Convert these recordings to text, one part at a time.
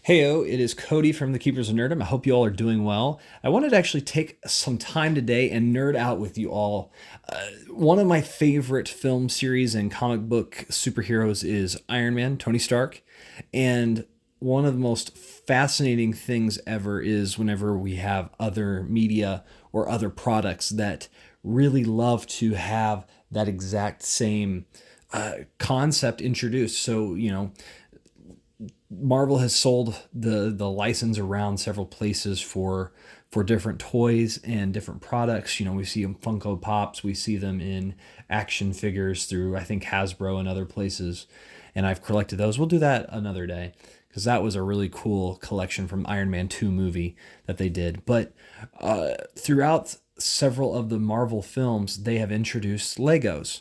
Heyo, it is Cody from the Keepers of Nerdom. I hope you all are doing well. I wanted to actually take some time today and nerd out with you all. One of my favorite film series and comic book superheroes is Iron Man, Tony Stark. And one of the most fascinating things ever is whenever we have other media or other products that really love to have that exact same concept introduced. So, Marvel has sold the license around several places for different toys and different products. We see them Funko Pops, we see them in action figures through I think Hasbro and other places, and I've collected those. We'll do that another day because that was a really cool collection from Iron Man 2 movie that they did. But throughout several of the Marvel films, they have introduced Legos.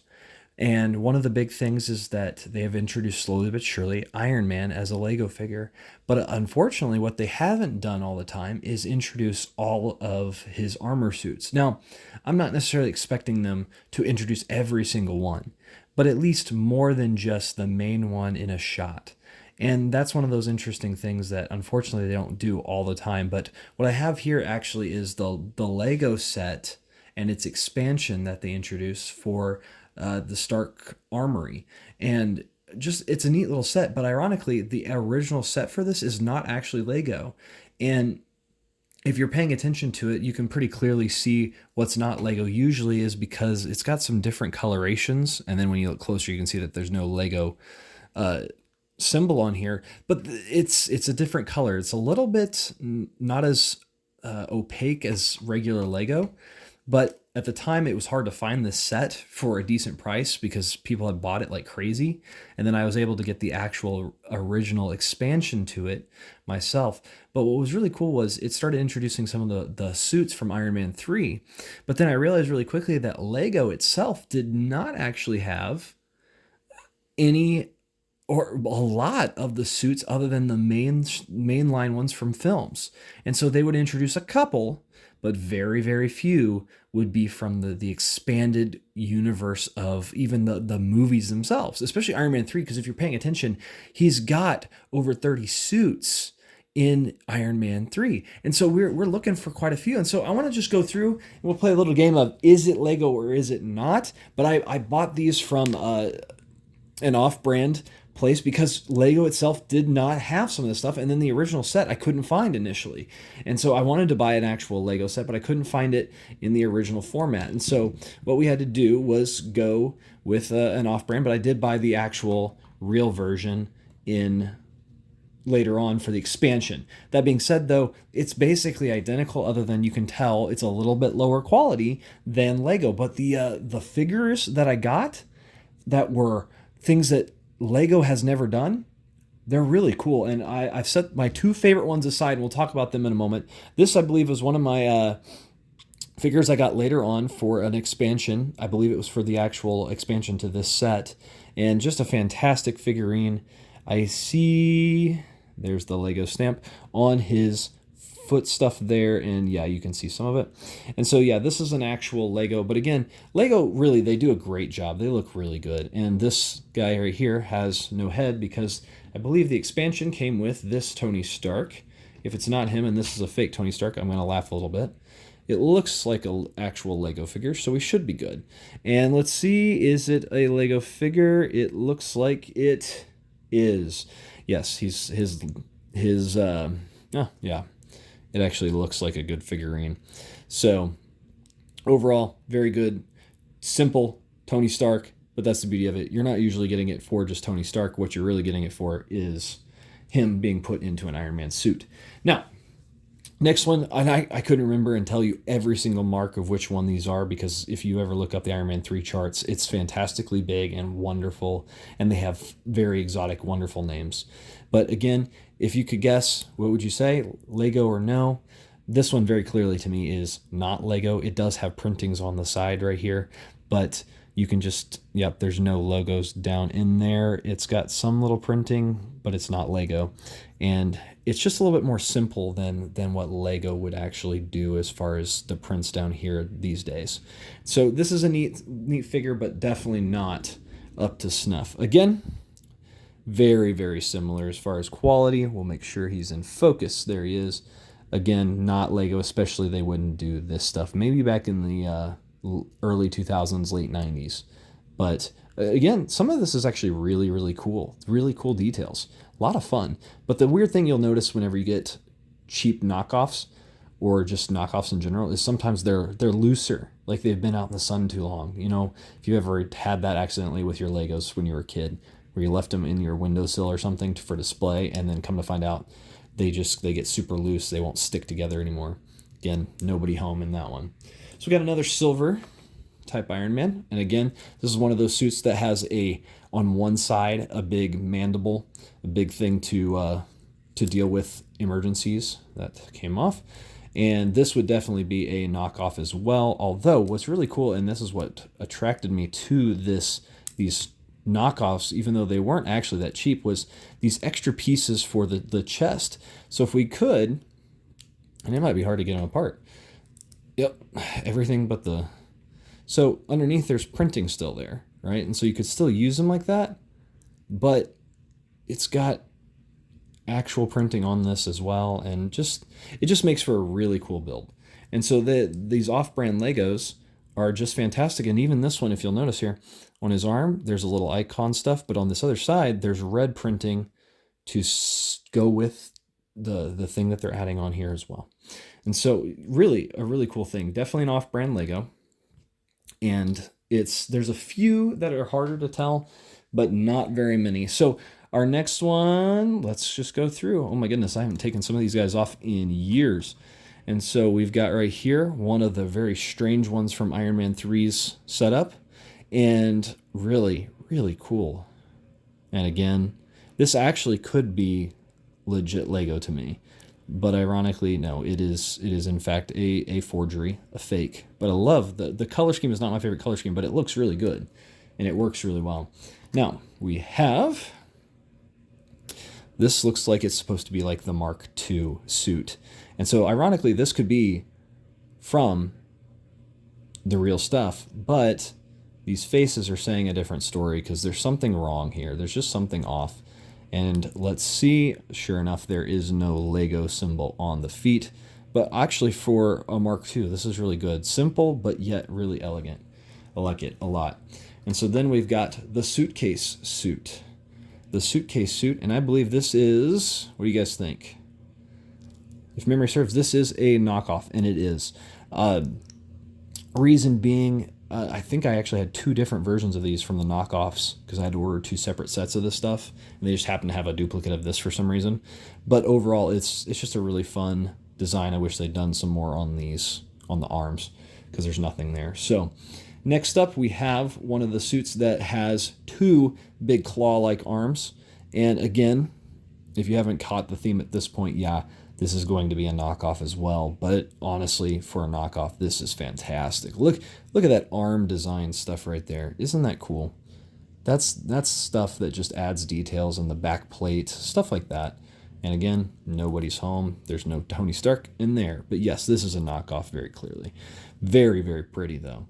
And one of the big things is that they have introduced slowly but surely Iron Man as a Lego figure. But unfortunately, what they haven't done all the time is introduce all of his armor suits. Now, I'm not necessarily expecting them to introduce every single one, but at least more than just the main one in a shot. And that's one of those interesting things that unfortunately they don't do all the time. But what I have here actually is the Lego set and its expansion that they introduced for the Stark Armory. And just, it's a neat little set, but ironically, the original set for this is not actually Lego. And if you're paying attention to it, you can pretty clearly see what's not Lego usually is because it's got some different colorations. And then when you look closer, you can see that there's no Lego symbol on here, but it's a different color. It's a little bit not as opaque as regular Lego, but at the time it was hard to find this set for a decent price because people had bought it like crazy. And then I was able to get the actual original expansion to it myself. But what was really cool was it started introducing some of the suits from Iron Man 3. But then I realized really quickly that Lego itself did not actually have any or a lot of the suits other than the mainline ones from films. And so they would introduce a couple, but very, very few would be from the expanded universe of even the movies themselves, especially Iron Man 3, because if you're paying attention, he's got over 30 suits in Iron Man 3. And so we're looking for quite a few. And so I want to just go through and we'll play a little game of is it Lego or is it not? But I bought these from an off-brand place because Lego itself did not have some of this stuff, and then the original set I couldn't find initially, and so I wanted to buy an actual Lego set, but I couldn't find it in the original format. And so what we had to do was go with an off-brand, but I did buy the actual real version in later on for the expansion. That being said, though, it's basically identical, other than you can tell it's a little bit lower quality than Lego. But the figures that I got that were things that Lego has never done, they're really cool. And I've set my two favorite ones aside, and we'll talk about them in a moment. This, I believe, was one of my figures I got later on for an expansion. I believe it was for the actual expansion to this set. And just a fantastic figurine. I see there's the Lego stamp on his foot stuff there, and yeah, you can see some of it. And so yeah, this is an actual Lego, but again, Lego really, they do a great job. They look really good. And this guy right here has no head because I believe the expansion came with this Tony Stark. If it's not him and this is a fake Tony Stark, I'm going to laugh a little bit. It looks like an actual Lego figure, so we should be good. And let's see, is it a Lego figure? It looks like it is. Yes, yeah. It actually looks like a good figurine. So overall, very good. Simple Tony Stark, but that's the beauty of it. You're not usually getting it for just Tony Stark. What you're really getting it for is him being put into an Iron Man suit. Now, next one, and I couldn't remember and tell you every single mark of which one these are, because if you ever look up the Iron Man 3 charts, it's fantastically big and wonderful, and they have very exotic, wonderful names. But again, if you could guess, what would you say? Lego or no? This one very clearly to me is not Lego. It does have printings on the side right here, but you can just, yep, there's no logos down in there. It's got some little printing, but it's not Lego. And it's just a little bit more simple than what Lego would actually do as far as the prints down here these days. So this is a neat figure, but definitely not up to snuff. Again, Very, very similar as far as quality. We'll make sure he's in focus. There he is. Again, not Lego, especially they wouldn't do this stuff. Maybe back in the early 2000s, late 90s. But again, some of this is actually really, really cool. Really cool details. A lot of fun. But the weird thing you'll notice whenever you get cheap knockoffs or just knockoffs in general is sometimes they're looser, like they've been out in the sun too long. You know, if you ever had that accidentally with your Legos when you were a kid, where you left them in your windowsill or something for display, and then come to find out they get super loose. They won't stick together anymore. Again, nobody home in that one. So we got another silver type Ironman, and again, this is one of those suits that has on one side a big mandible, a big thing to deal with emergencies. That came off. And this would definitely be a knockoff as well. Although what's really cool, and this is what attracted me to these knockoffs, even though they weren't actually that cheap, was these extra pieces for the chest. So if we could, and it might be hard to get them apart. Yep, everything but so underneath there's printing still there, right? And so you could still use them like that, but it's got actual printing on this as well, and it just makes for a really cool build. And so these off-brand Legos are just fantastic. And even this one, if you'll notice here, on his arm, there's a little icon stuff, but on this other side, there's red printing to go with the thing that they're adding on here as well. And so really, a really cool thing. Definitely an off-brand Lego. And there's a few that are harder to tell, but not very many. So our next one, let's just go through. Oh my goodness, I haven't taken some of these guys off in years. And so we've got right here one of the very strange ones from Ironman 3's setup, and really, really cool. And again, this actually could be legit Lego to me, but ironically, no, it is in fact a forgery, a fake. But I love the color scheme is not my favorite color scheme, but it looks really good and it works really well. Now we have, this looks like it's supposed to be like the Mark II suit. And so ironically, this could be from the real stuff, but these faces are saying a different story because there's something wrong here. There's just something off. And let's see, sure enough, there is no Lego symbol on the feet. But actually for a Mark II, this is really good. Simple, but yet really elegant. I like it a lot. And so then we've got the Suitcase Suit. The Suitcase Suit, and I believe this is, what do you guys think? If memory serves, this is a knockoff, and it is. Reason being, I think I actually had two different versions of these from the knockoffs because I had to order two separate sets of this stuff, and they just happen to have a duplicate of this for some reason. But overall, it's just a really fun design. I wish they'd done some more on these, on the arms, because there's nothing there. So next up, we have one of the suits that has two big claw-like arms. And again, if you haven't caught the theme at this point, yeah, this is going to be a knockoff as well. But honestly, for a knockoff, this is fantastic. Look at that arm design stuff right there. Isn't that cool? That's stuff that just adds details in the back plate, stuff like that. And again, nobody's home. There's no Tony Stark in there. But yes, this is a knockoff very clearly. Very, very pretty though.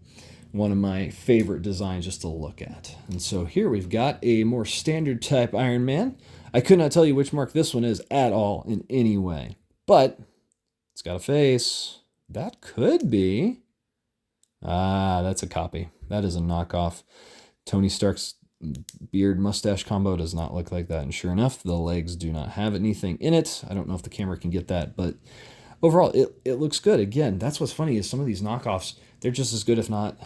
One of my favorite designs just to look at. And so here we've got a more standard type Iron Man. I could not tell you which mark this one is at all in any way, but it's got a face. That could be. That's a copy. That is a knockoff. Tony Stark's beard mustache combo does not look like that. And sure enough, the legs do not have anything in it. I don't know if the camera can get that, but overall, it looks good. Again, that's what's funny is some of these knockoffs, they're just as good, if not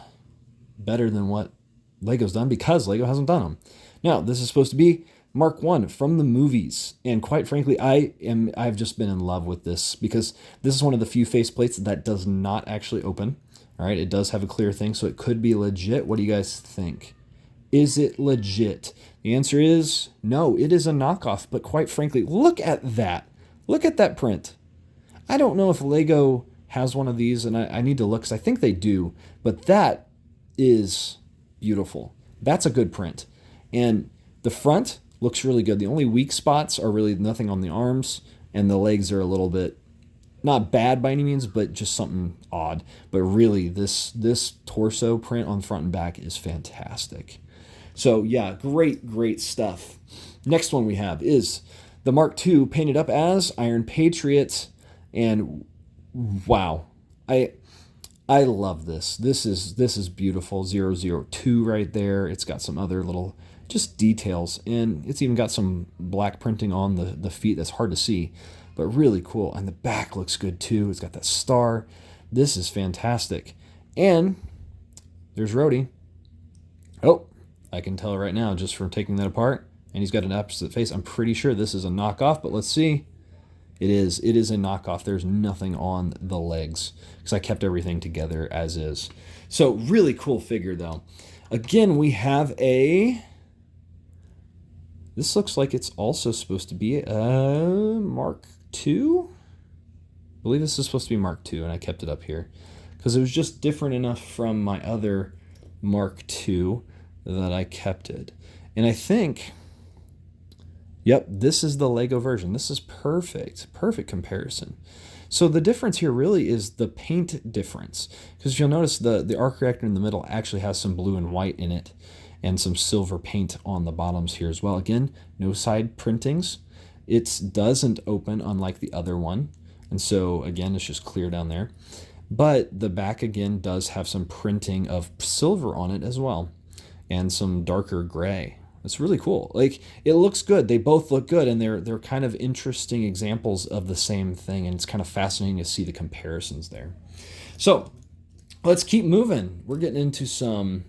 better than what Lego's done because Lego hasn't done them. Now, this is supposed to be Mark I from the movies. And quite frankly, I've just been in love with this because this is one of the few faceplates that does not actually open. All right, it does have a clear thing, so it could be legit. What do you guys think? Is it legit? The answer is no, it is a knockoff. But quite frankly, look at that. Look at that print. I don't know if Lego has one of these, and I need to look because I think they do, but that is beautiful. That's a good print. And the front looks really good. The only weak spots are really nothing on the arms, and the legs are a little bit, not bad by any means, but just something odd. But really, this torso print on front and back is fantastic. So yeah, great stuff. Next one we have is the Mark II painted up as Iron Patriot. And wow, I love this. This is beautiful. 002 right there. It's got some other little just details, and it's even got some black printing on the feet that's hard to see, but really cool. And the back looks good too. It's got that star. This is fantastic. And there's Rhodey. Oh, I can tell right now just from taking that apart. And he's got an opposite face. I'm pretty sure this is a knockoff, but let's see. It is a knockoff. There's nothing on the legs because I kept everything together as is. So really cool figure though. Again, we have this looks like it's also supposed to be a Mark II. I believe this is supposed to be Mark II, and I kept it up here because it was just different enough from my other Mark II that I kept it. And I think, yep, this is the Lego version. This is perfect comparison. So the difference here really is the paint difference, because if you'll notice the arc reactor in the middle actually has some blue and white in it and some silver paint on the bottoms here as well. Again, no side printings. It doesn't open unlike the other one. And so again, it's just clear down there. But the back again does have some printing of silver on it as well, and some darker gray. It's really cool. Like, it looks good. They both look good, and they're kind of interesting examples of the same thing, and it's kind of fascinating to see the comparisons there. So let's keep moving. We're getting into some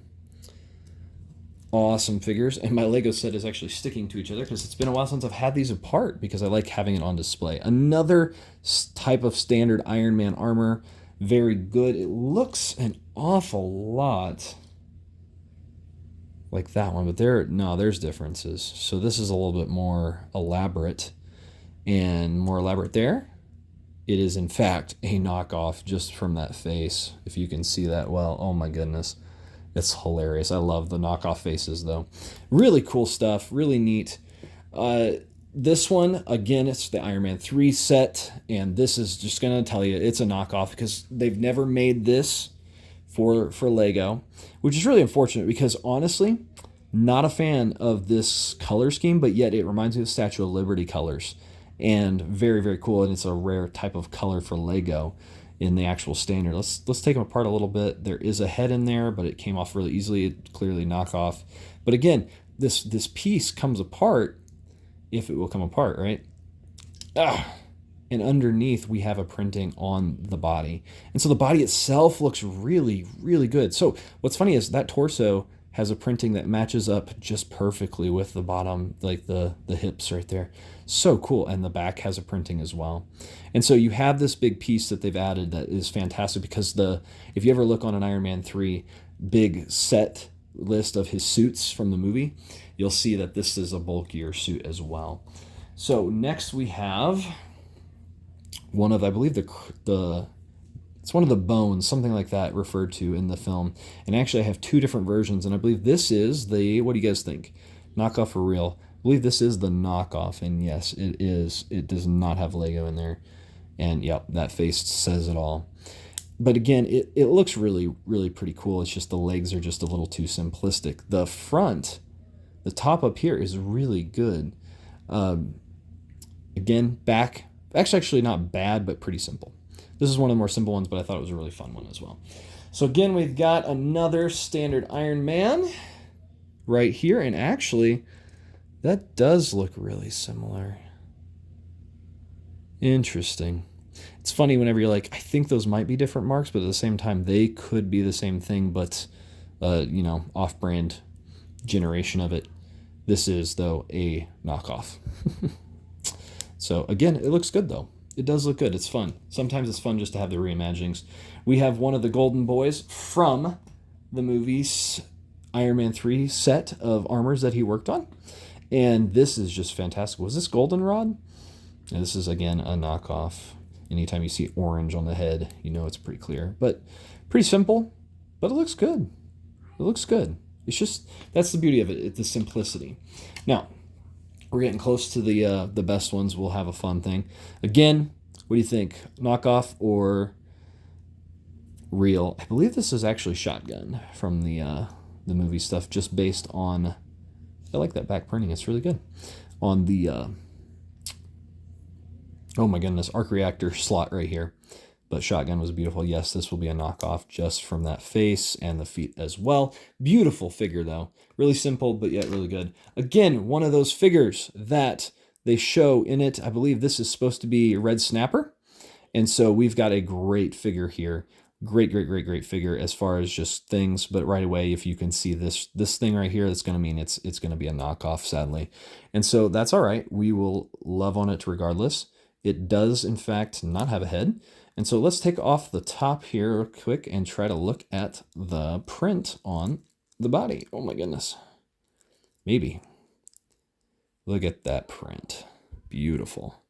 awesome figures, and my Lego set is actually sticking to each other because it's been a while since I've had these apart because I like having it on display. Another type of standard Iron Man armor. Very good. It looks an awful lot like that one, but there's differences. So this is a little bit more elaborate, and more elaborate there. It is in fact a knockoff just from that face, if you can see that well. Oh my goodness, it's hilarious. I love the knockoff faces though. Really cool stuff, really neat. This one, again, it's the Iron Man 3 set, and this is just gonna tell you it's a knockoff because they've never made this for Lego, which is really unfortunate because honestly, not a fan of this color scheme, but yet it reminds me of the Statue of Liberty colors, and very, very cool. And it's a rare type of color for Lego in the actual standard. Let's take them apart a little bit. There is a head in there, but it came off really easily. It clearly knockoff. But again, this piece comes apart if it will come apart, right? And underneath we have a printing on the body. And so the body itself looks really, really good. So what's funny is that torso has a printing that matches up just perfectly with the bottom, like the hips right there. So cool. And the back has a printing as well. And so you have this big piece that they've added that is fantastic because if you ever look on an Iron Man 3 big set list of his suits from the movie, you'll see that this is a bulkier suit as well. So next we have one of, I believe it's one of the bones, something like that referred to in the film. And actually I have two different versions, and I believe this is what do you guys think? Knockoff or real? I believe this is the knockoff, and yes, it is. It does not have Lego in there. And yep, that face says it all. But again, it looks really, really pretty cool. It's just the legs are just a little too simplistic. The front, the top up here is really good. Again, back, actually not bad, but pretty simple. This is one of the more simple ones, but I thought it was a really fun one as well. So again, we've got another standard Iron Man right here, and actually, that does look really similar. Interesting. It's funny whenever you're like, I think those might be different marks, but at the same time, they could be the same thing, but, off-brand generation of it. This is, though, a knockoff. So, again, it looks good, though. It does look good. It's fun. Sometimes it's fun just to have the reimaginings. We have one of the Golden Boys from the movie's Iron Man 3 set of armors that he worked on. And this is just fantastic. Was this Goldenrod? Yeah, this is, again, a knockoff. Anytime you see orange on the head, you know it's pretty clear. But pretty simple, but it looks good. It looks good. It's just, that's the beauty of it. It's the simplicity. Now, we're getting close to the best ones. We'll have a fun thing. Again, what do you think? Knockoff or real? I believe this is actually Shotgun from the movie stuff, just based on, I like that back printing. It's really good. on the oh my goodness, arc reactor slot right here. But shotgun was beautiful. Yes, this will be a knockoff just from that face and the feet as well. Beautiful figure though. Really simple, but yet really good. Again, one of those figures that they show in it. I believe this is supposed to be Red Snapper. And so we've got a great figure here. Great figure as far as just things. But right away, if you can see this thing right here, that's going to mean it's going to be a knockoff, sadly. And so that's all right. We will love on it regardless. It does, in fact, not have a head. And so let's take off the top here real quick and try to look at the print on the body. Oh my goodness. Maybe. Look at that print. Beautiful.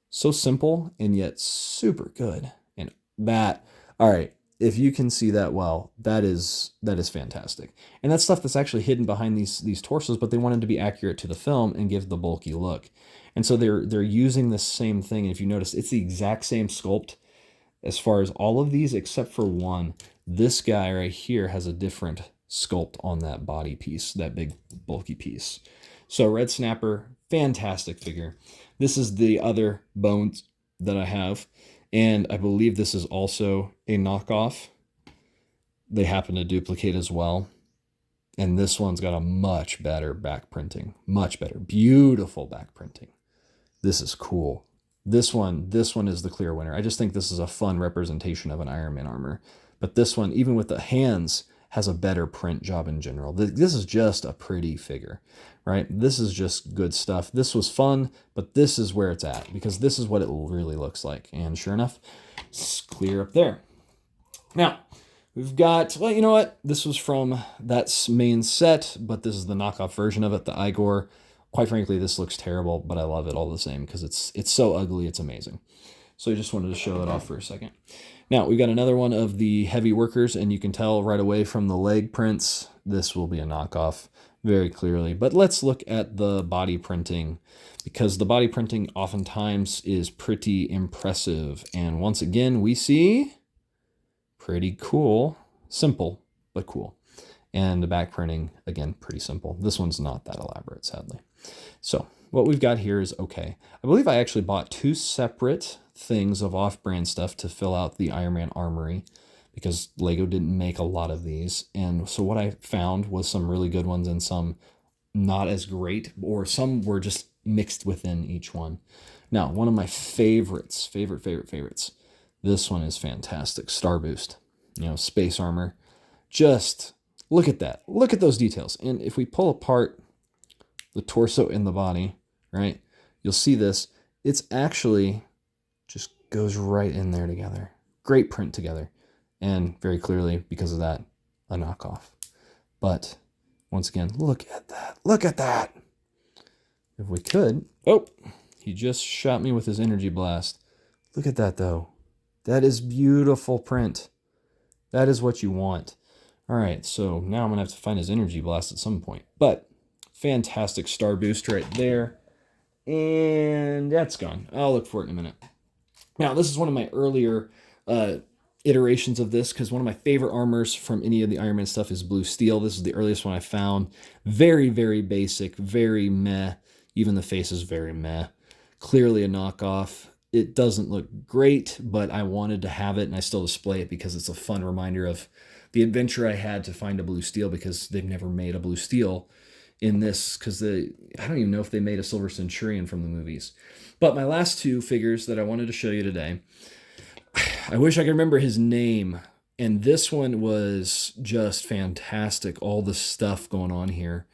So simple and yet super good. And that, all right, if you can see that well, that is fantastic. And that's stuff that's actually hidden behind these torsos, but they wanted to be accurate to the film and give the bulky look. And so they're using the same thing. And if you notice, it's the exact same sculpt as far as all of these except for one. This guy right here has a different sculpt on that body piece, that big bulky piece. So Red Snapper, fantastic figure. This is the other bones that I have, and I believe this is also a knockoff. They happen to duplicate as well. And this one's got a much better back printing. Much better. Beautiful back printing. This is cool. This one is the clear winner. I just think this is a fun representation of an Ironman armor. But this one, even with the hands, has a better print job in general. This is just a pretty figure, right? This is just good stuff. This was fun, but this is where it's at because this is what it really looks like. And sure enough, it's clear up there. Now, we've got, well, you know what? This was from that main set, but this is the knockoff version of it, the Igor. Quite frankly, this looks terrible, but I love it all the same because it's so ugly, it's amazing. So I just wanted to show it off for a second. Now, we've got another one of the heavy workers, and you can tell right away from the leg prints, this will be a knockoff very clearly. But let's look at the body printing, because the body printing oftentimes is pretty impressive. And once again, we see pretty cool, simple, but cool. And the back printing, again, pretty simple. This one's not that elaborate, sadly. So what we've got here is okay. I believe I actually bought two separate things of off-brand stuff to fill out the Ironman armory because Lego didn't make a lot of these. And so what I found was some really good ones and some not as great, or some were just mixed within each one. Now, one of my favorites, this one is fantastic. Star Boost, space armor. Just look at that. Look at those details. And if we pull apart the torso and the body, right, you'll see this. It's actually just goes right in there together. Great print together. And very clearly, because of that, a knockoff. But once again, look at that. Look at that. If we could. Oh, he just shot me with his energy blast. Look at that, though. That is beautiful print. That is what you want. All right, so now I'm going to have to find his energy blast at some point. But fantastic Star Boost right there. And that's gone. I'll look for it in a minute. Now, this is one of my earlier iterations of this because one of my favorite armors from any of the Iron Man stuff is blue steel. This is the earliest one I found. Very, very basic, very meh. Even the face is very meh. Clearly a knockoff. It doesn't look great, but I wanted to have it, and I still display it because it's a fun reminder of the adventure I had to find a blue steel because they've never made a blue steel in this because I don't even know if they made a Silver Centurion from the movies. But my last two figures that I wanted to show you today, I wish I could remember his name. And this one was just fantastic. All the stuff going on here.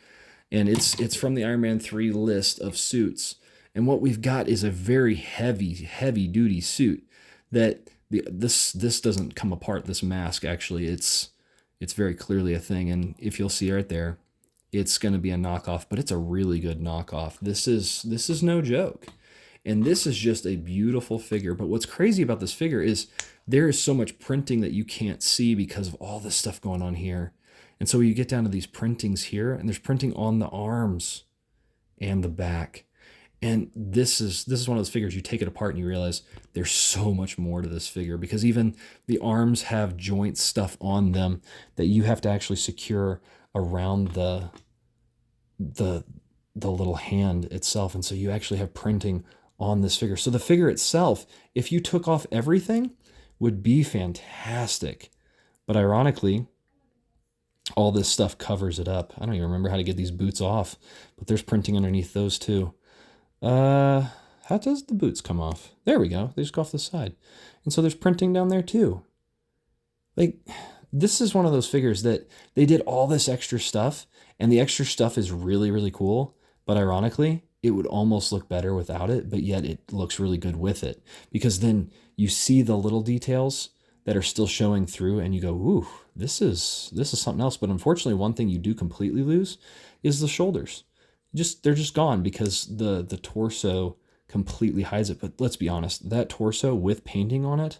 And it's from the Iron Man 3 list of suits. And what we've got is a very heavy duty suit that this doesn't come apart, this mask actually. It's very clearly a thing. And if you'll see right there, it's going to be a knockoff, but it's a really good knockoff. This is no joke. And this is just a beautiful figure. But what's crazy about this figure is there is so much printing that you can't see because of all this stuff going on here. And so you get down to these printings here, and there's printing on the arms and the back. And this is one of those figures you take it apart and you realize there's so much more to this figure because even the arms have joint stuff on them that you have to actually secure around the the little hand itself. And so you actually have printing on this figure. So the figure itself, if you took off everything, would be fantastic. But ironically, all this stuff covers it up. I don't even remember how to get these boots off, but there's printing underneath those too. How does the boots come off? There we go. They just go off the side. And so there's printing down there too. Like, this is one of those figures that they did all this extra stuff, and the extra stuff is really, really cool. But ironically, it would almost look better without it, but yet it looks really good with it. Because then you see the little details that are still showing through, and you go, ooh, this is something else. But unfortunately, one thing you do completely lose is the shoulders. They're just gone because the torso completely hides it. But let's be honest, that torso with painting on it,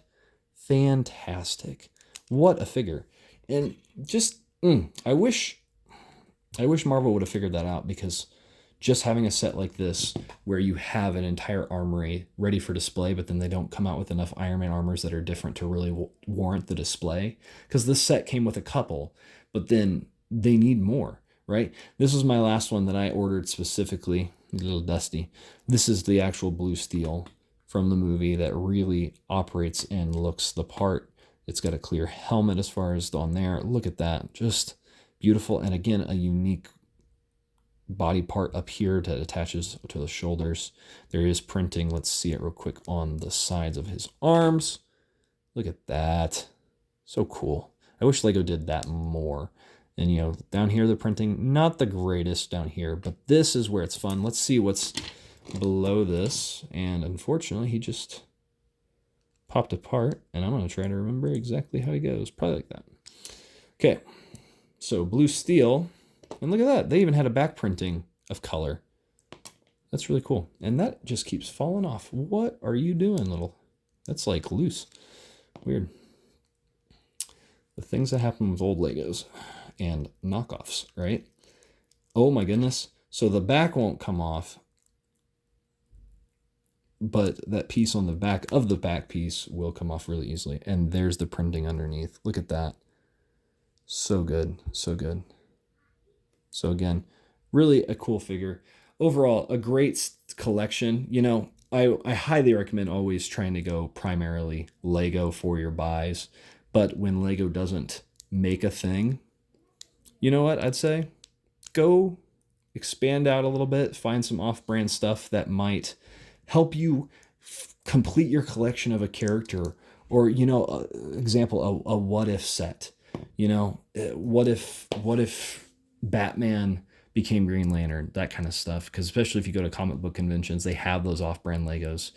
fantastic. What a figure. And just I wish Marvel would have figured that out, because just having a set like this where you have an entire armory ready for display, but then they don't come out with enough Iron Man armors that are different to really warrant the display, because this set came with a couple, but then they need more, right? This was my last one that I ordered specifically, a little dusty. This is the actual blue steel from the movie that really operates and looks the part. It's got a clear helmet as far as on there. Look at that, just beautiful. And again, a unique body part up here that attaches to the shoulders. There is printing. Let's see it real quick on the sides of his arms. Look at that. So cool. I wish Lego did that more. And, you know, down here, the printing, not the greatest down here, but this is where it's fun. Let's see what's below this. And unfortunately, he just popped apart, and I'm going to try to remember exactly how he goes. Probably like that. Okay. So blue steel. And look at that. They even had a back printing of color. That's really cool. And that just keeps falling off. What are you doing, little? That's like loose. Weird. The things that happen with old Legos and knockoffs, right? Oh my goodness. So the back won't come off, but that piece on the back of the back piece will come off really easily. And there's the printing underneath. Look at that. So good. So good. So again, really a cool figure. Overall, a great collection. You know, I highly recommend always trying to go primarily Lego for your buys. But when Lego doesn't make a thing, you know what I'd say? Go expand out a little bit, find some off-brand stuff that might help you complete your collection of a character. Or, you know, example, a what if set. You know, what if Batman became Green Lantern, that kind of stuff. Because especially if you go to comic book conventions, they have those off-brand Legos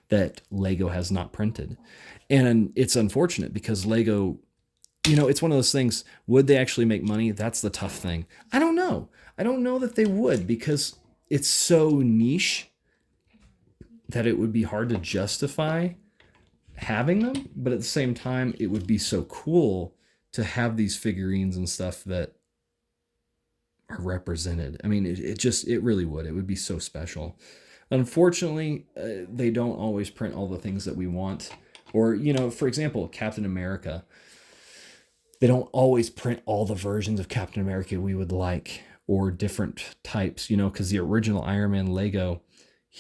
that Lego has not printed. And it's unfortunate because Lego, you know, it's one of those things, would they actually make money? That's the tough thing. I don't know. I don't know that they would, because it's so niche that it would be hard to justify having them. But at the same time, it would be so cool to have these figurines and stuff that are represented. I mean, it really would. It would be so special. Unfortunately, they don't always print all the things that we want. Or, you know, for example, Captain America, they don't always print all the versions of Captain America we would like, or different types, you know, because the original Iron Man Lego,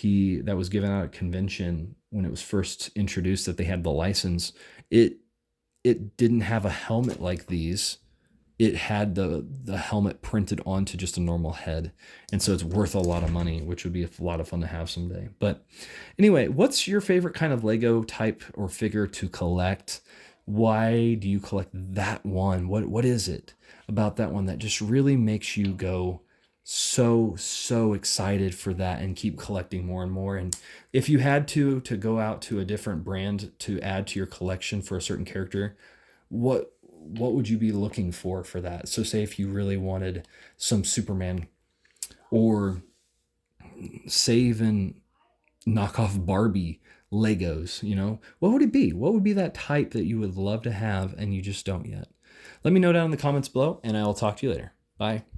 that was given out at convention when it was first introduced, that they had the license, it didn't have a helmet like these. It had the helmet printed onto just a normal head. And so it's worth a lot of money, which would be a lot of fun to have someday. But anyway, what's your favorite kind of Lego type or figure to collect? Why do you collect that one? What is it about that one that just really makes you go so excited for that and keep collecting more and more? And if you had to go out to a different brand to add to your collection for a certain character, what would you be looking for that? So say if you really wanted some Superman, or say even knockoff Barbie Legos, you know, what would it be? What would be that type that you would love to have and you just don't yet? Let me know down in the comments below, and I will talk to you later. Bye.